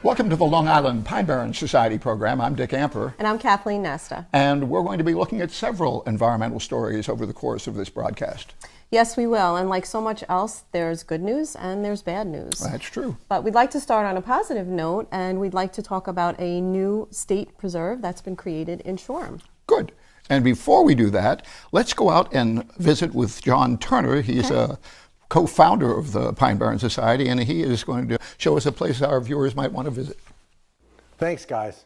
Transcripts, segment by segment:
Welcome to the Long Island Pine Barrens Society program. I'm Dick Amper. And I'm Kathleen Nasta. And we're going to be looking at several environmental stories over the course of this broadcast. Yes, we will. And like so much else, there's good news and there's bad news. That's true. But we'd like to start on a positive note, and we'd like to talk about a new state preserve that's been created in Shoreham. Good. And before we do that, let's go out and visit with John Turner. He's a co-founder of the Pine Barrens Society, and he is going to show us a place our viewers might want to visit. Thanks, guys.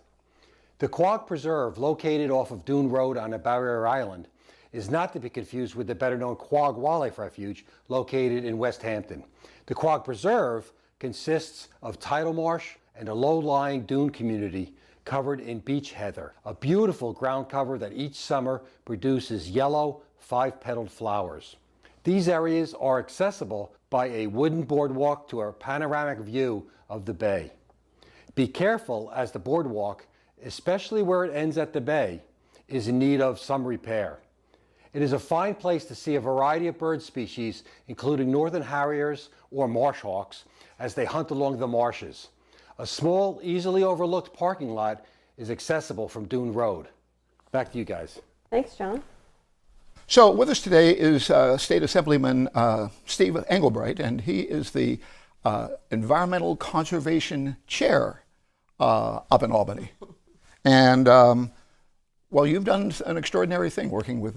The Quag Preserve, located off of Dune Road on a barrier island, is not to be confused with the better-known Quag Wildlife Refuge, located in West Hampton. The Quag Preserve consists of tidal marsh and a low-lying dune community covered in beech heather, a beautiful ground cover that each summer produces yellow, five-petaled flowers. These areas are accessible by a wooden boardwalk to a panoramic view of the bay. Be careful, as the boardwalk, especially where it ends at the bay, is in need of some repair. It is a fine place to see a variety of bird species, including northern harriers or marsh hawks, as they hunt along the marshes. A small, easily overlooked parking lot is accessible from Dune Road. Back to you guys. Thanks, John. So with us today is State Assemblyman Steve Englebright, and he is the Environmental Conservation Chair up in Albany. And well, you've done an extraordinary thing working with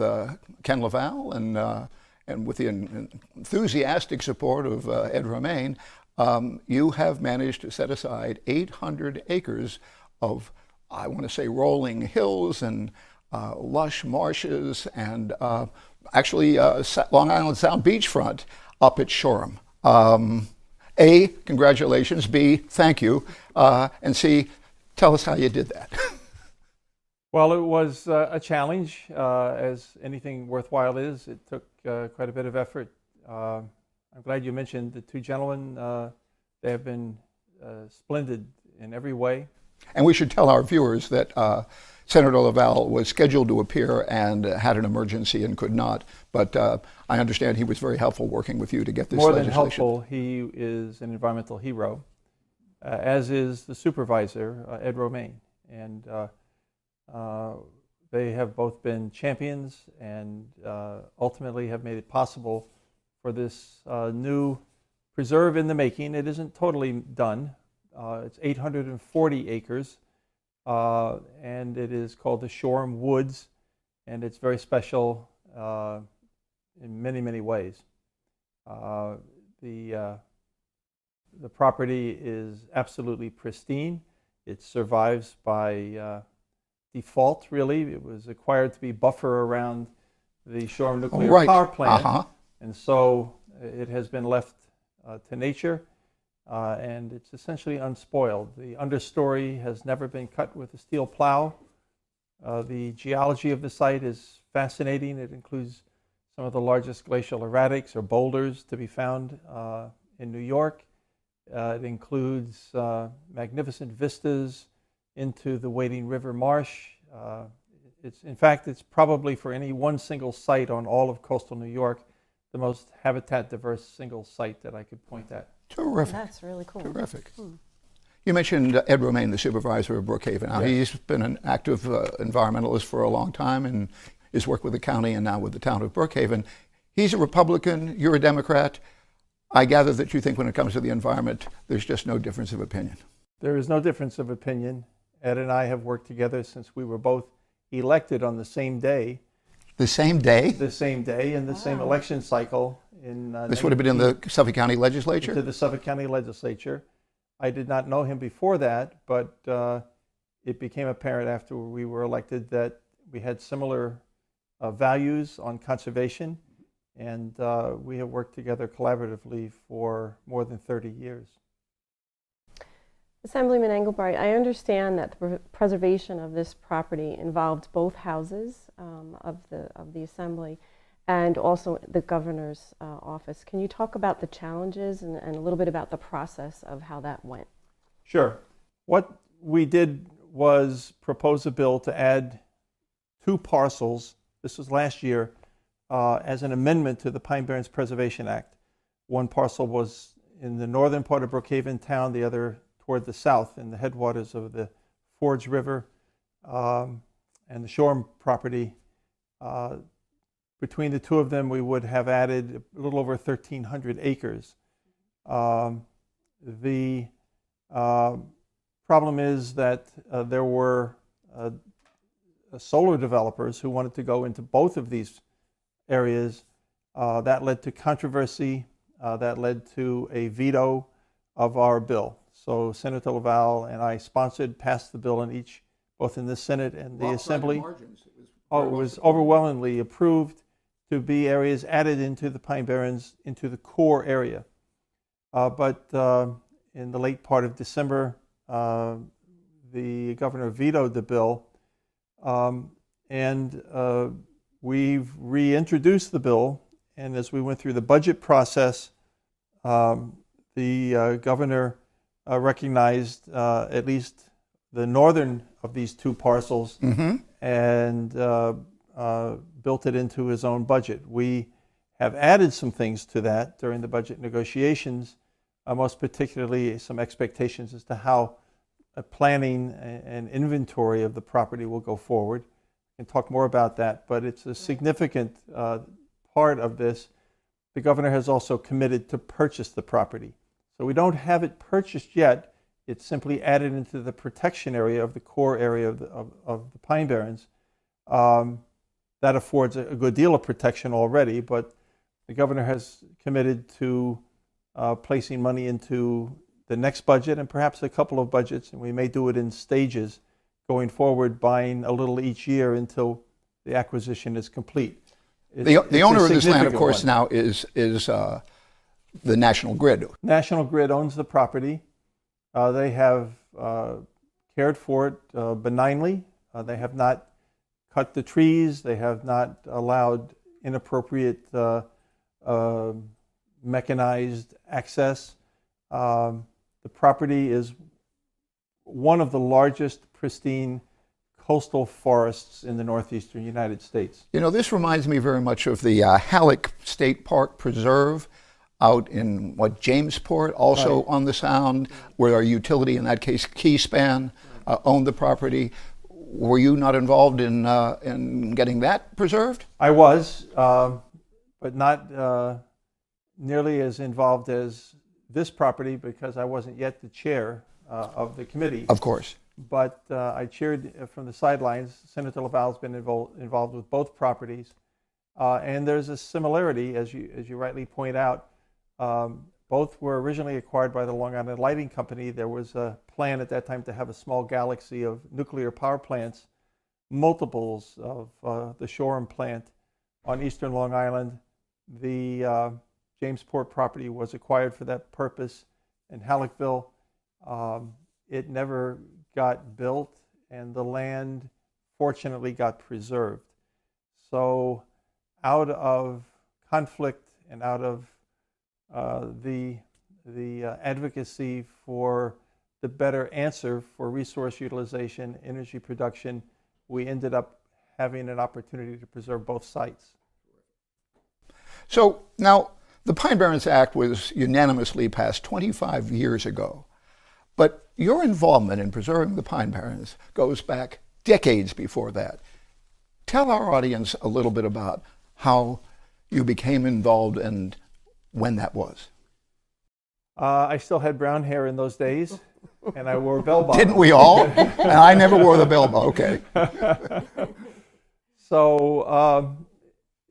Ken Laval and with the enthusiastic support of Ed Romaine. You have managed to set aside 800 acres of, I want to say, rolling hills and lush marshes and actually Long Island Sound beachfront up at Shoreham. A, congratulations. B, thank you. And C, tell us how you did that. Well, it was a challenge, as anything worthwhile is. It took quite a bit of effort. I'm glad you mentioned the two gentlemen. They have been splendid in every way. And we should tell our viewers that Senator Laval was scheduled to appear and had an emergency and could not. But I understand he was very helpful working with you to get this More legislation. than helpful, he is an environmental hero, as is the supervisor, Ed Romaine. And they have both been champions and ultimately have made it possible for this new preserve in the making. It isn't totally done. It's 840 acres. And it is called the Shoreham Woods, and it's very special in many, many ways. The property is absolutely pristine. It survives by default, really. It was acquired to be buffer around the Shoreham nuclear power plant, and so it has been left to nature. And it's essentially unspoiled. The understory has never been cut with a steel plow. The geology of the site is fascinating. It includes some of the largest glacial erratics or boulders to be found in New York. It includes magnificent vistas into the Wading River Marsh. In fact, it's probably, for any one single site on all of coastal New York, the most habitat diverse single site that I could point at. Terrific. That's really cool. Terrific. You mentioned Ed Romaine, the supervisor of Brookhaven. Now, he's been an active environmentalist for a long time and has worked with the county and now with the town of Brookhaven. He's a Republican, you're a Democrat. I gather that you think when it comes to the environment, there's just no difference of opinion. There is no difference of opinion. Ed and I have worked together since we were both elected on the same day. The same day? The same day in the same election cycle. This would have been in the Suffolk County Legislature? To the Suffolk County Legislature. I did not know him before that, but it became apparent after we were elected that we had similar values on conservation, and we have worked together collaboratively for more than 30 years. Assemblyman Englebright, I understand that the preservation of this property involved both houses of the Assembly and also the governor's office. Can you talk about the challenges and a little bit about the process of how that went? Sure. What we did was propose a bill to add 2 parcels, this was last year, as an amendment to the Pine Barrens Preservation Act. One parcel was in the northern part of Brookhaven town, the other toward the south in the headwaters of the Forge River and the Shoreham property. Between the 2 of them, we would have added a little over 1,300 acres. The problem is that there were solar developers who wanted to go into both of these areas. That led to controversy. That led to a veto of our bill. So Senator Laval and I passed the bill both in the Senate and the Assembly. It was overwhelmingly approved to be areas added into the Pine Barrens, into the core area. But in the late part of December, the governor vetoed the bill, and we've reintroduced the bill. And as we went through the budget process, the governor recognized at least the northern of these 2 parcels and built it into his own budget. We have added some things to that during the budget negotiations, most particularly some expectations as to how a planning and inventory of the property will go forward. We can talk more about that, but it's a significant part of this. The governor has also committed to purchase the property. So we don't have it purchased yet. It's simply added into the protection area of the core area of the Pine Barrens. That affords a good deal of protection already, but the governor has committed to placing money into the next budget and perhaps a couple of budgets, and we may do it in stages going forward, buying a little each year until the acquisition is complete. The owner of this land, of course, now is the National Grid. National Grid owns the property. They have cared for it benignly. They have not cut the trees. They have not allowed inappropriate mechanized access. The property is one of the largest pristine coastal forests in the northeastern United States. You know, this reminds me very much of the Halleck State Park Preserve out in, Jamesport, also on the Sound, where our utility, in that case, Keyspan, owned the property. Were you not involved in getting that preserved? I was, but not nearly as involved as this property because I wasn't yet the chair of the committee. Of course. But I cheered from the sidelines. Senator Laval's been involved with both properties. And there's a similarity, as you rightly point out. Both were originally acquired by the Long Island Lighting Company. There was a plan at that time to have a small galaxy of nuclear power plants, multiples of the Shoreham plant on eastern Long Island. The Jamesport property was acquired for that purpose in Halleckville. It never got built, and the land fortunately got preserved. So out of conflict and out of the advocacy for the better answer for resource utilization, energy production, we ended up having an opportunity to preserve both sites. So now, the Pine Barrens Act was unanimously passed 25 years ago, but your involvement in preserving the Pine Barrens goes back decades before that. Tell our audience a little bit about how you became involved and when that was. I still had brown hair in those days, and I wore bell bottoms. Didn't we all? And I never wore the bell bottom. Okay. So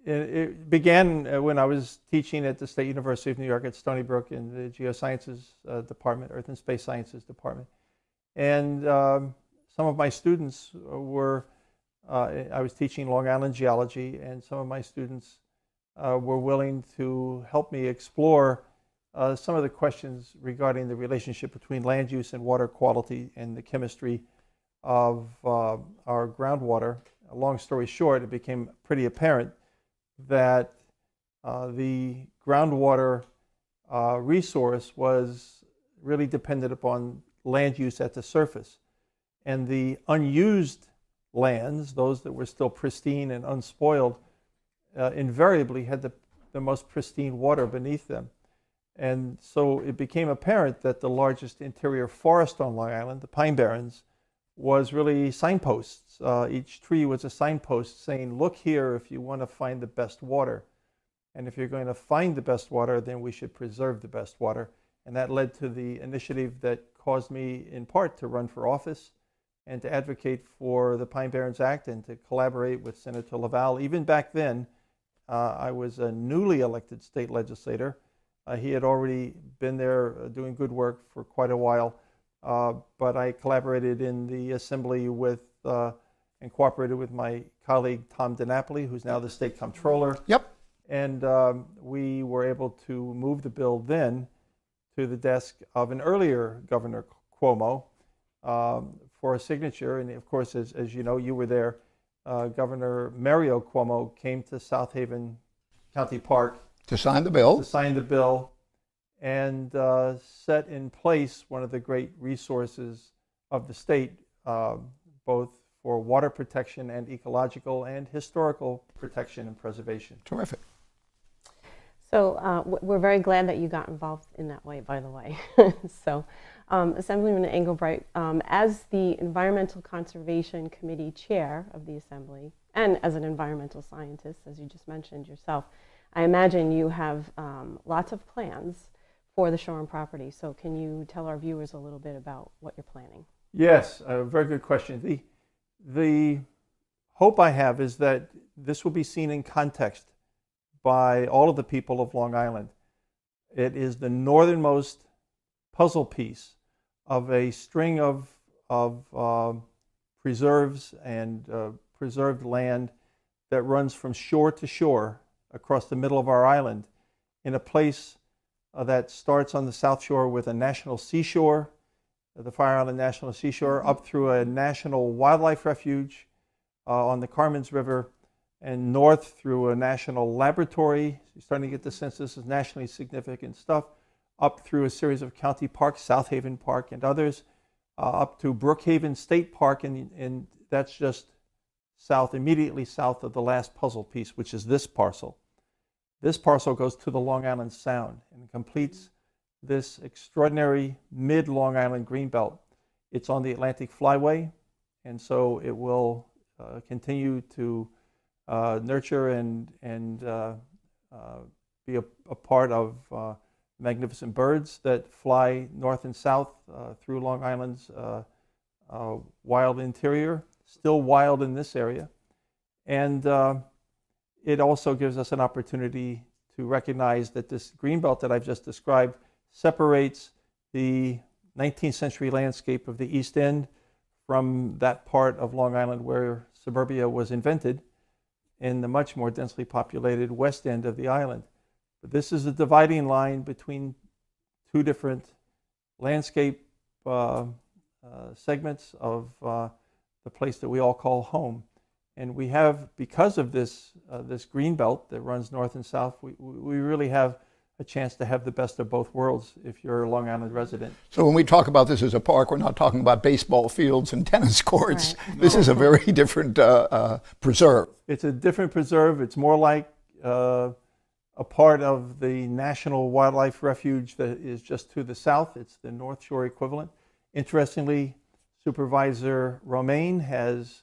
it began when I was teaching at the State University of New York at Stony Brook in the Geosciences Department, Earth and Space Sciences Department. And some of my students were, I was teaching Long Island geology, and some of my students were willing to help me explore some of the questions regarding the relationship between land use and water quality and the chemistry of our groundwater. Long story short, it became pretty apparent that the groundwater resource was really dependent upon land use at the surface. And the unused lands, those that were still pristine and unspoiled, invariably had the most pristine water beneath them. And so it became apparent that the largest interior forest on Long Island, the Pine Barrens, was really signposts. Each tree was a signpost saying, look here if you want to find the best water. And if you're going to find the best water, then we should preserve the best water. And that led to the initiative that caused me, in part, to run for office and to advocate for the Pine Barrens Act and to collaborate with Senator Laval. Even back then, I was a newly elected state legislator. He had already been there doing good work for quite a while, but I collaborated in the Assembly with and cooperated with my colleague Tom DiNapoli, who's now the state comptroller. Yep. And we were able to move the bill then to the desk of an earlier Governor Cuomo for a signature. And of course, as you know, you were there, Governor Mario Cuomo came to South Haven County Park To sign the bill. to sign the bill and set in place one of the great resources of the state, both for water protection and ecological and historical protection and preservation. Terrific. So we're very glad that you got involved in that way, by the way. So Assemblyman Englebright, as the Environmental Conservation Committee Chair of the Assembly, and as an environmental scientist, as you just mentioned yourself, I imagine you have lots of plans for the Shoreham property. So can you tell our viewers a little bit about what you're planning? Yes, a very good question. The hope I have is that this will be seen in context by all of the people of Long Island. It is the northernmost puzzle piece of a string of preserves and preserved land that runs from shore to shore across the middle of our island in a place that starts on the South Shore with a national seashore, the Fire Island National Seashore, up through a national wildlife refuge on the Carmens River, and north through a national laboratory. You're starting to get the sense this is nationally significant stuff, up through a series of county parks, South Haven Park and others, up to Brookhaven State Park, and that's just south, immediately south of the last puzzle piece, which is this parcel. This parcel goes to the Long Island Sound and completes this extraordinary mid-Long Island greenbelt. It's on the Atlantic Flyway, and so it will continue to nurture and be a part of magnificent birds that fly north and south through Long Island's wild interior, still wild in this area. And it also gives us an opportunity to recognize that this greenbelt that I've just described separates the 19th century landscape of the East End from that part of Long Island where suburbia was invented, in the much more densely populated west end of the island. But this is the dividing line between two different landscape segments of the place that we all call home. And we have, because of this green belt that runs north and south, we really have a chance to have the best of both worlds if you're a Long Island resident. So when we talk about this as a park, we're not talking about baseball fields and tennis courts. Right. This is a very different preserve. It's a different preserve. It's more like a part of the National Wildlife Refuge that is just to the south. It's the North Shore equivalent. Interestingly, Supervisor Romaine has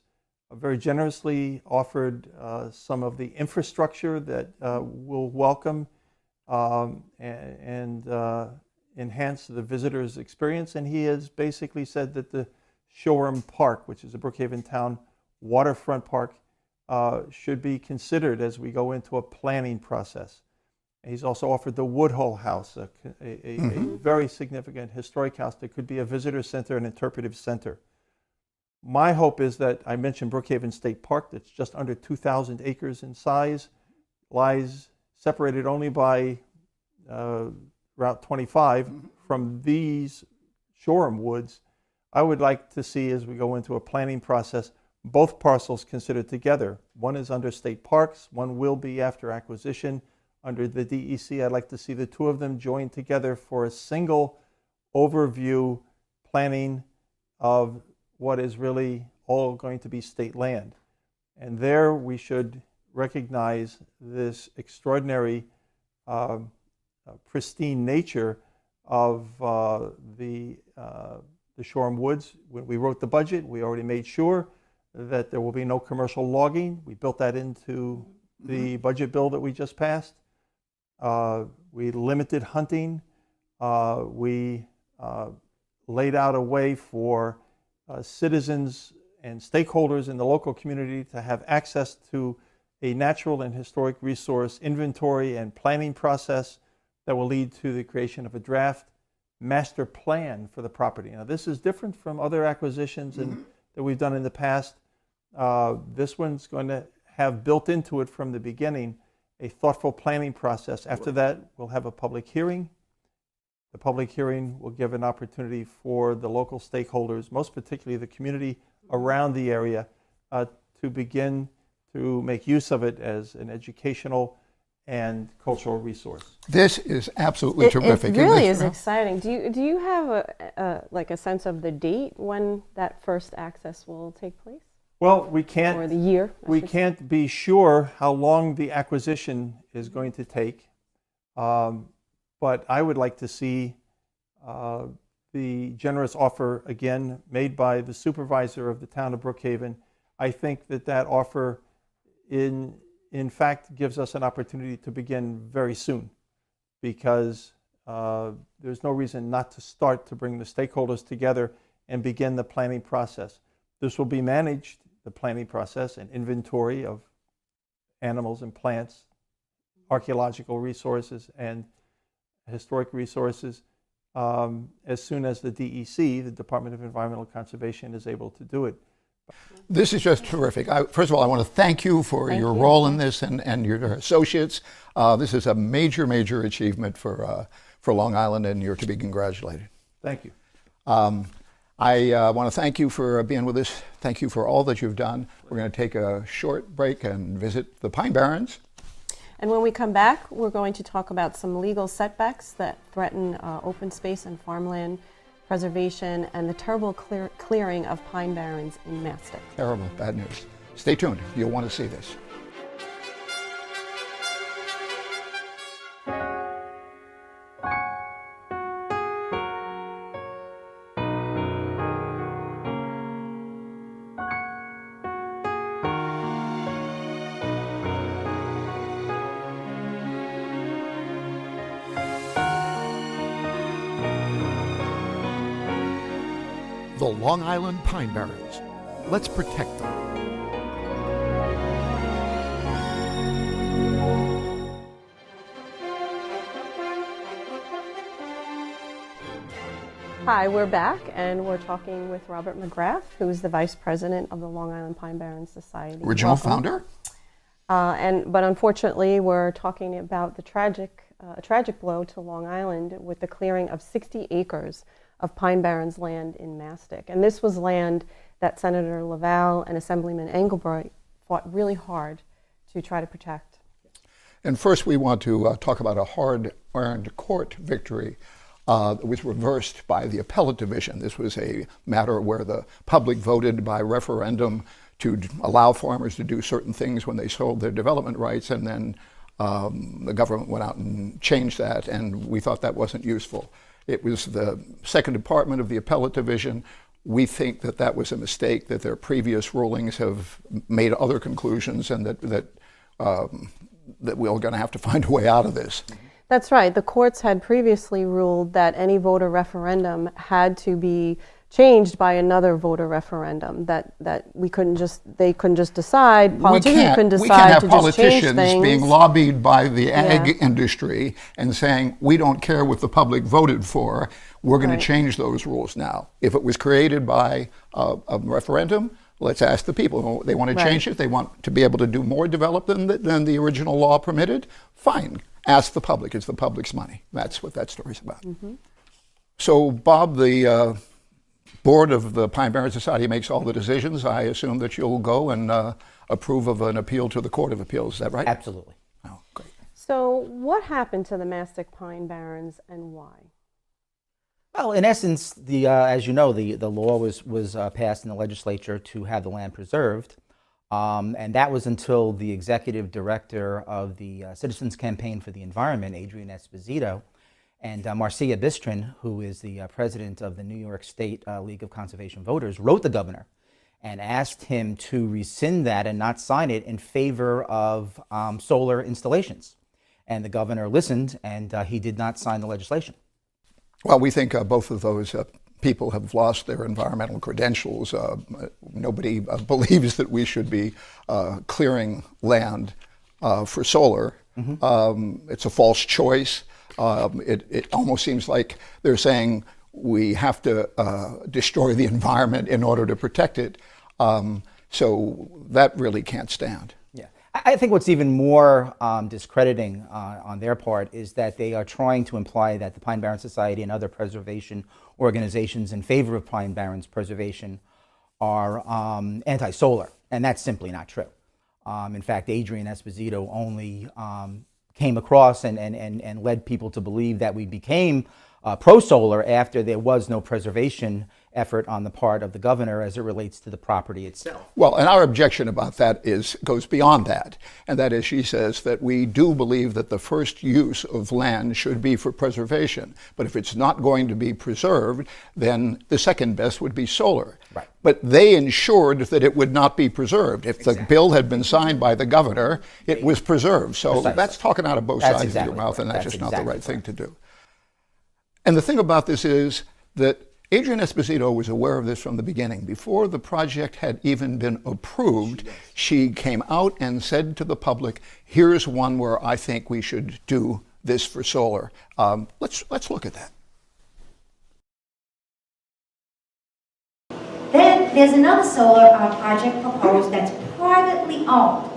very generously offered some of the infrastructure that will welcome and enhance the visitor's experience. And he has basically said that the Shoreham Park, which is a Brookhaven Town waterfront park, should be considered as we go into a planning process. He's also offered the Woodhull House, a very significant historic house that could be a visitor center and interpretive center. My hope is that, I mentioned Brookhaven State Park, that's just under 2,000 acres in size, lies separated only by Route 25 from these Shoreham woods, I would like to see, as we go into a planning process, both parcels considered together. One is under state parks, one will be after acquisition under the DEC. I'd like to see the two of them joined together for a single overview planning of what is really all going to be state land. And there we should recognize this extraordinary pristine nature of the Shoreham Woods. When we wrote the budget, we already made sure that there will be no commercial logging. We built that into the budget bill that we just passed. We limited hunting. We laid out a way for citizens and stakeholders in the local community to have access to a natural and historic resource inventory and planning process that will lead to the creation of a draft master plan for the property. Now, this is different from other acquisitions that we've done in the past. This one's going to have built into it from the beginning a thoughtful planning process. After that, we'll have a public hearing. The public hearing will give an opportunity for the local stakeholders, most particularly the community around the area, to begin to make use of it as an educational and cultural resource. This is absolutely terrific. It really is exciting. Do you have a sense of the date when that first access will take place? Well, we can't. Or the year? We can't be sure how long the acquisition is going to take, but I would like to see the generous offer again made by the supervisor of the town of Brookhaven. I think that offer in fact gives us an opportunity to begin very soon, because there's no reason not to start to bring the stakeholders together and begin the planning process. This will be managed, the planning process and inventory of animals and plants, archaeological resources and historic resources, as soon as the DEC, the Department of Environmental Conservation, is able to do it. This is just terrific. First of all, I want to thank you for your role in this and your associates. This is a major, major achievement for Long Island, and you're to be congratulated. Thank you. I want to thank you for being with us. Thank you for all that you've done. We're going to take a short break and visit the Pine Barrens. And when we come back, we're going to talk about some legal setbacks that threaten open space and farmland preservation and the terrible clearing of pine barrens in Mastic. Terrible, bad news. Stay tuned. You'll want to see this. The Long Island Pine Barrens. Let's protect them. Hi, we're back, and we're talking with Robert McGrath, who is the Vice President of the Long Island Pine Barrens Society. Original founder? But unfortunately, we're talking about the tragic blow to Long Island with the clearing of 60 acres of Pine Barrens land in Mastic. And this was land that Senator Laval and Assemblyman Englebright fought really hard to try to protect. And first we want to talk about a hard-earned court victory that was reversed by the appellate division. This was a matter where the public voted by referendum to allow farmers to do certain things when they sold their development rights, and then the government went out and changed that, and we thought that wasn't useful. It was the second department of the appellate division. We think that that was a mistake, that their previous rulings have made other conclusions, and that we're going to have to find a way out of this. That's right. The courts had previously ruled that any voter referendum had to be changed by another voter referendum, that they couldn't just decide, politicians couldn't decide we can't have to politicians just change things. being lobbied by the ag industry and saying, we don't care what the public voted for, we're going to change those rules now. If it was created by a referendum, let's ask the people. They want to change it, they want to be able to do more development than the original law permitted, fine. ask the public. It's the public's money. That's what that story's about. So, Bob, the board of the Pine Barrens Society makes all the decisions. I assume that you'll go and approve of an appeal to the Court of Appeals. Is that right? Absolutely. Oh, great. So what happened to the Mastic Pine Barrens and why? Well, in essence, as you know, the law was passed in the legislature to have the land preserved, and that was until the executive director of the Citizens Campaign for the Environment, Adrian Esposito, and Marcia Bistrin, who is the president of the New York State League of Conservation Voters, wrote the governor and asked him to rescind that and not sign it in favor of solar installations. And the governor listened, and he did not sign the legislation. Well, we think both of those people have lost their environmental credentials. Nobody believes that we should be clearing land for solar. It's a false choice. It almost seems like they're saying we have to destroy the environment in order to protect it. So that really can't stand. Yeah, I think what's even more discrediting on their part is that they are trying to imply that the Pine Barrens Society and other preservation organizations in favor of Pine Barrens preservation are anti-solar, and that's simply not true. In fact, Adrian Esposito only came across and led people to believe that we became pro-solar after there was no preservation effort on the part of the governor as it relates to the property itself. Well, and our objection about that goes beyond that, and that is she says that we do believe that the first use of land should be for preservation, but if it's not going to be preserved, then the second best would be solar. Right. But they ensured that it would not be preserved. If the bill had been signed by the governor, it was preserved. So that's talking out of both sides of your mouth, and that's just not the right thing to do. And the thing about this is that Adrian Esposito was aware of this from the beginning. Before the project had even been approved, she came out and said to the public, here's one where I think we should do this for solar. Let's look at that. Then there's another solar project proposed that's privately owned.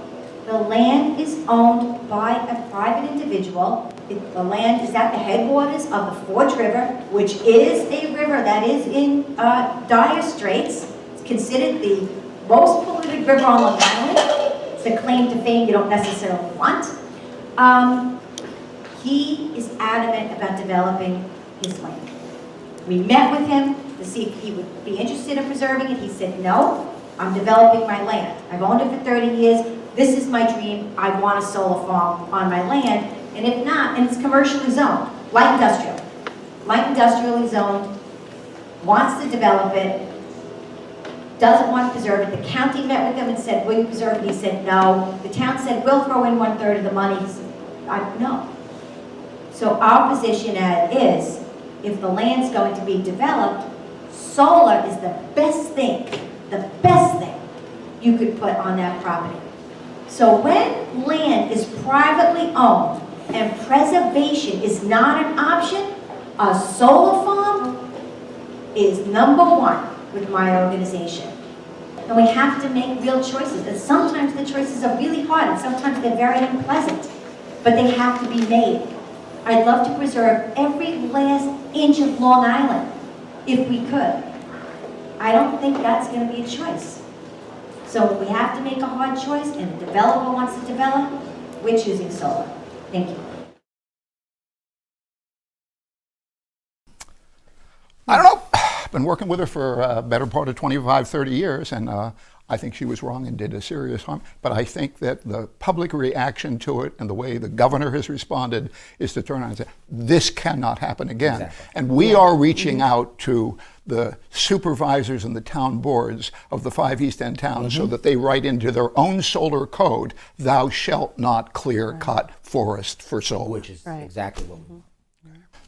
The land is owned by a private individual. The land is at the headwaters of the Forge River, which is a river that is in dire straits. It's considered the most polluted river on Long Island. It's a claim to fame you don't necessarily want. He is adamant about developing his land. We met with him to see if he would be interested in preserving it. He said, no, I'm developing my land. I've owned it for 30 years. This is my dream. I want a solar farm on my land. And if not, and it's commercially zoned, light industrial. Light industrially zoned, wants to develop it, doesn't want to preserve it. The county met with him and said, will you preserve it? He said, no. The town said, we'll throw in 1/3 of the money. He said, no. So our position is, if the land's going to be developed, solar is the best thing you could put on that property. So when land is privately owned and preservation is not an option, a solar farm is #1 with my organization. And we have to make real choices. And sometimes the choices are really hard and sometimes they're very unpleasant, but they have to be made. I'd love to preserve every last inch of Long Island if we could. I don't think that's going to be a choice. So we have to make a hard choice, and the developer wants to develop, we're choosing solar. Thank you. I don't know. I've been working with her for a better part of 25, 30 years, and I think she was wrong and did a serious harm. But I think that the public reaction to it and the way the governor has responded is to turn around and say, this cannot happen again. Exactly. And we are reaching out to the supervisors and the town boards of the 5 East End towns so that they write into their own solar code, thou shalt not clear cut forest for solar. Which is exactly what we want.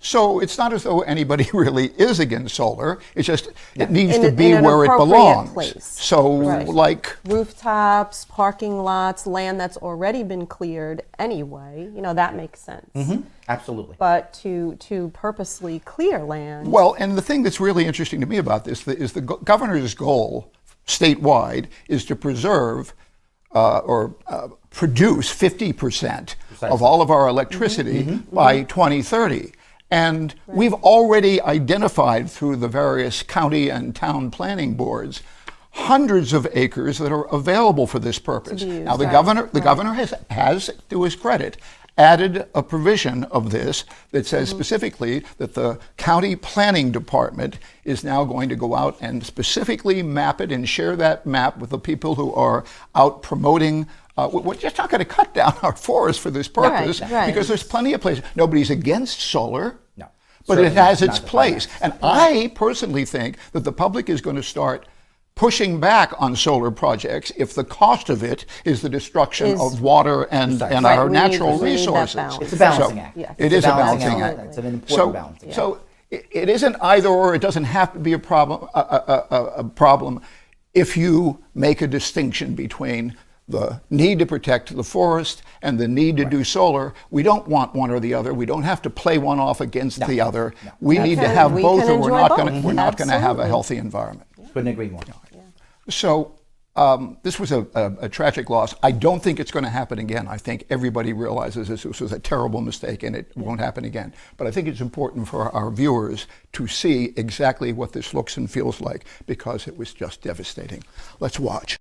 So it's not as though anybody really is against solar. It's just it needs to be in an where it appropriate belongs. place. So like rooftops, parking lots, land that's already been cleared anyway, you know, that makes sense. Absolutely. But to purposely clear land. well, and the thing that's really interesting to me about this is the governor's goal statewide is to preserve produce 50% of all of our electricity by 2030. And we've already identified through the various county and town planning boards hundreds of acres that are available for this purpose. Now, the governor has, to his credit, added a provision of this that says specifically that the county planning department is now going to go out and specifically map it and share that map with the people who are out promoting. We're just not going to cut down our forests for this purpose because there's plenty of places. Nobody's against solar. No, but it has its place. And I personally think that the public is going to start pushing back on solar projects if the cost of it is the destruction of water and our natural resources. It's a balancing act. It is a balancing act. It's an important balancing act. So it isn't either or. It doesn't have to be a problem if you make a distinction between the need to protect the forest and the need to do solar. We don't want one or the other. We don't have to play one off against the other. We need to have both, or we're not going to have a healthy environment. Couldn't agree more. So this was a tragic loss. I don't think it's going to happen again. I think everybody realizes this was a terrible mistake and it won't happen again. But I think it's important for our viewers to see exactly what this looks and feels like because it was just devastating. Let's watch.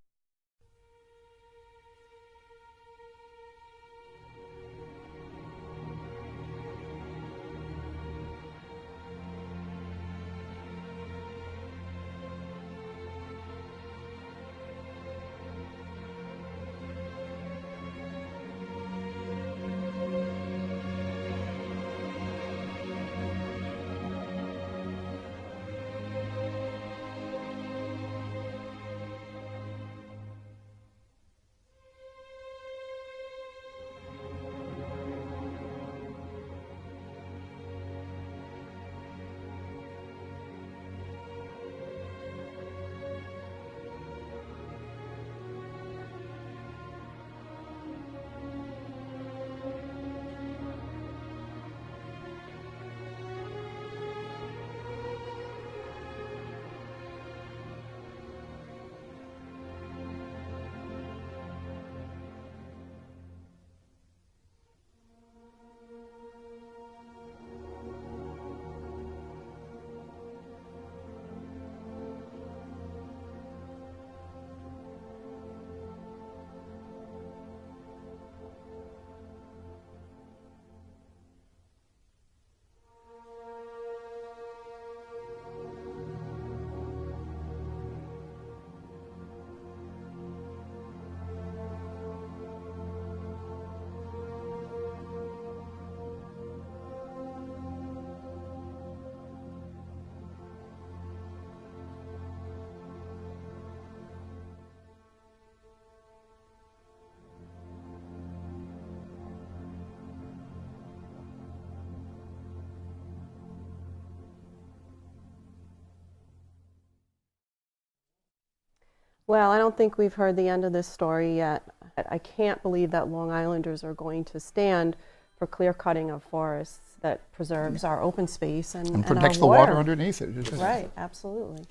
Well, I don't think we've heard the end of this story yet. I can't believe that Long Islanders are going to stand for clear cutting of forests that preserves our open space and protects our the water underneath it. Right, absolutely.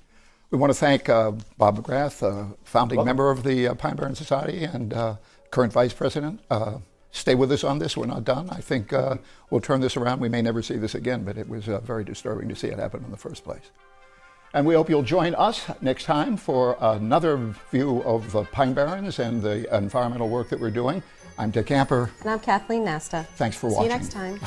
We want to thank Bob McGrath, founding member of the Pine Barrens Society and current vice president. Stay with us on this. We're not done. I think we'll turn this around. We may never see this again, but it was very disturbing to see it happen in the first place. And we hope you'll join us next time for another view of the Pine Barrens and the environmental work that we're doing. I'm Dick Camper. And I'm Kathleen Nasta. Thanks for watching. See you next time.